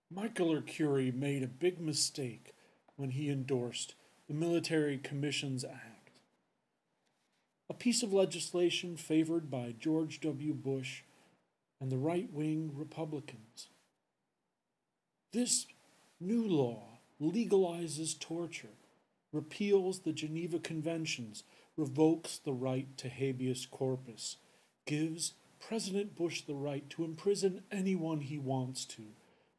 Michael Arcuri made a big mistake when he endorsed the Military Commissions Act, a piece of legislation favored by George W. Bush and the right wing Republicans. This new law legalizes torture, repeals the Geneva Conventions, revokes the right to habeas corpus, gives President Bush the right to imprison anyone he wants to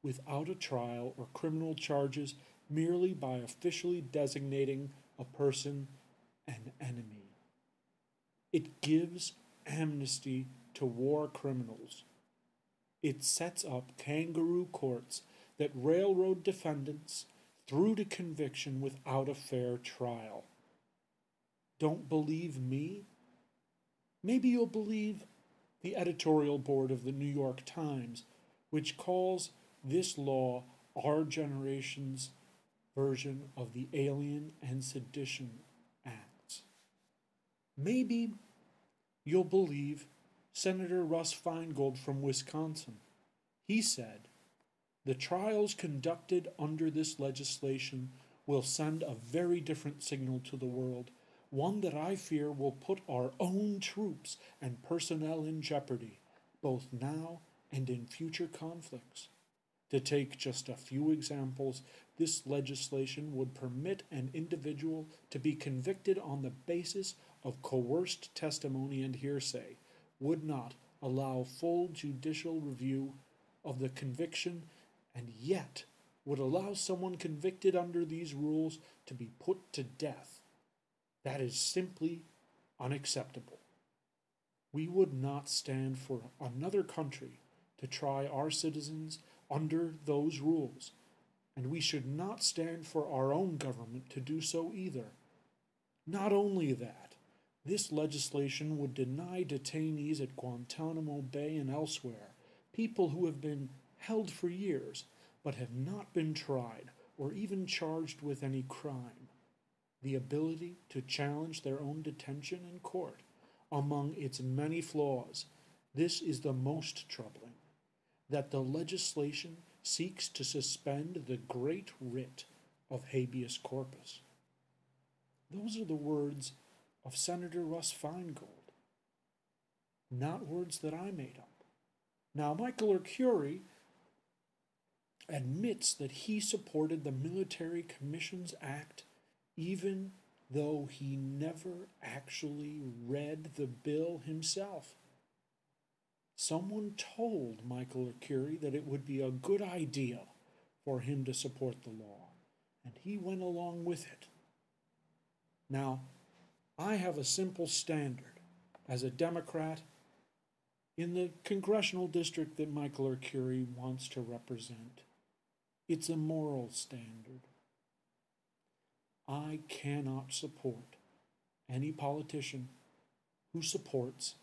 without a trial or criminal charges merely by officially designating a person an enemy. It gives amnesty to war criminals. It sets up kangaroo courts that railroad defendants through to conviction without a fair trial. Don't believe me? Maybe you'll believe the editorial board of the New York Times, which calls this law our generation's version of the Alien and Sedition Acts. Maybe you'll believe Senator Russ Feingold from Wisconsin. He said, "The trials conducted under this legislation will send a very different signal to the world, one that I fear will put our own troops and personnel in jeopardy, both now and in future conflicts." To take just a few examples, this legislation would permit an individual to be convicted on the basis of coerced testimony and hearsay, would not allow full judicial review of the conviction, and yet would allow someone convicted under these rules to be put to death. That is simply unacceptable. We would not stand for another country to try our citizens under those rules, and we should not stand for our own government to do so either. Not only that, this legislation would deny detainees at Guantanamo Bay and elsewhere, people who have been held for years but have not been tried or even charged with any crime, the ability to challenge their own detention in court. Among its many flaws, this is the most troubling, that the legislation seeks to suspend the great writ of habeas corpus. Those are the words of Senator Russ Feingold, not words that I made up. Now, Michael Arcuri admits that he supported the Military Commissions Act even though he never actually read the bill himself. Someone told Michael Arcuri that it would be a good idea for him to support the law, and he went along with it. Now, I have a simple standard as a Democrat in the congressional district that Michael Arcuri wants to represent. It's a moral standard. I cannot support any politician who supports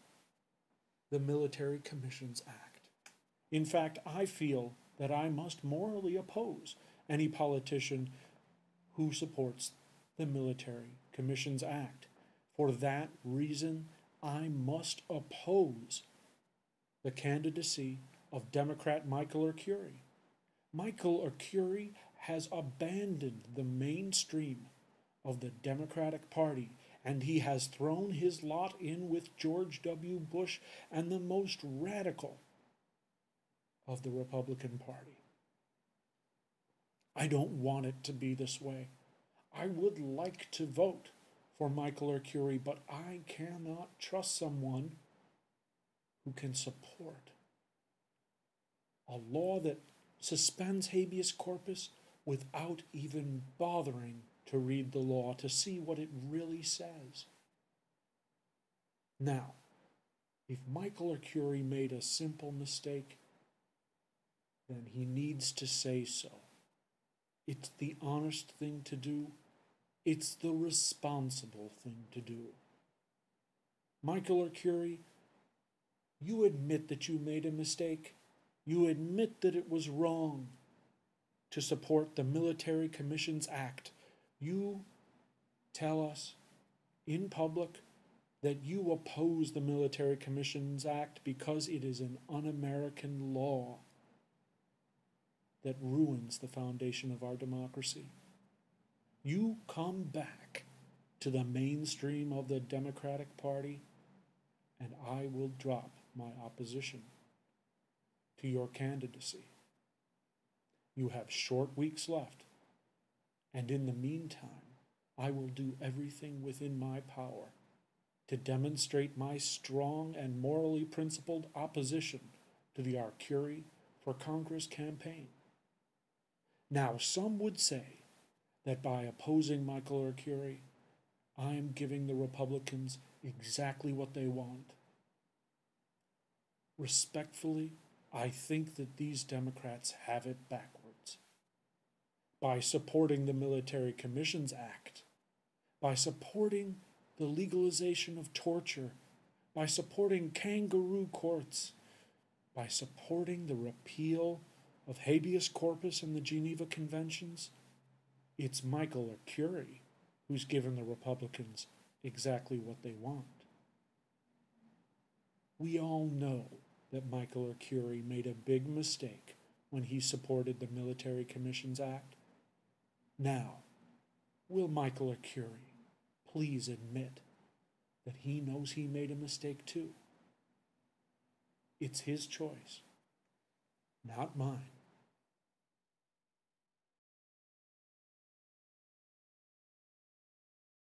the Military Commissions Act. In fact, I feel that I must morally oppose any politician who supports the Military Commissions Act. For that reason, I must oppose the candidacy of Democrat Michael Arcuri. Michael Arcuri has abandoned the mainstream of the Democratic Party, and he has thrown his lot in with George W. Bush and the most radical of the Republican Party. I don't want it to be this way. I would like to vote for Michael Arcuri, but I cannot trust someone who can support a law that suspends habeas corpus without even bothering to read the law to see what it really says. Now, if Michael Arcuri made a simple mistake, then he needs to say so. It's the honest thing to do. It's the responsible thing to do. Michael Arcuri, you admit that you made a mistake. You admit that it was wrong to support the Military Commissions Act. You tell us in public that you oppose the Military Commissions Act because it is an un-American law. that ruins the foundation of our democracy. You come back to the mainstream of the Democratic Party, and I will drop my opposition to your candidacy. You have short weeks left, and in the meantime, I will do everything within my power to demonstrate my strong and morally principled opposition to the Arcuri for Congress campaign. Now, some would say that by opposing Michael Arcuri, I am giving the Republicans exactly what they want. Respectfully, I think that these Democrats have it backwards. By supporting the Military Commissions Act, by supporting the legalization of torture, by supporting kangaroo courts, by supporting the repeal of habeas corpus and the Geneva Conventions, it's Michael Arcuri who's given the Republicans exactly what they want. We all know that Michael Arcuri made a big mistake when he supported the Military Commissions Act. Now, will Michael Arcuri please admit that he knows he made a mistake too? It's his choice, not mine.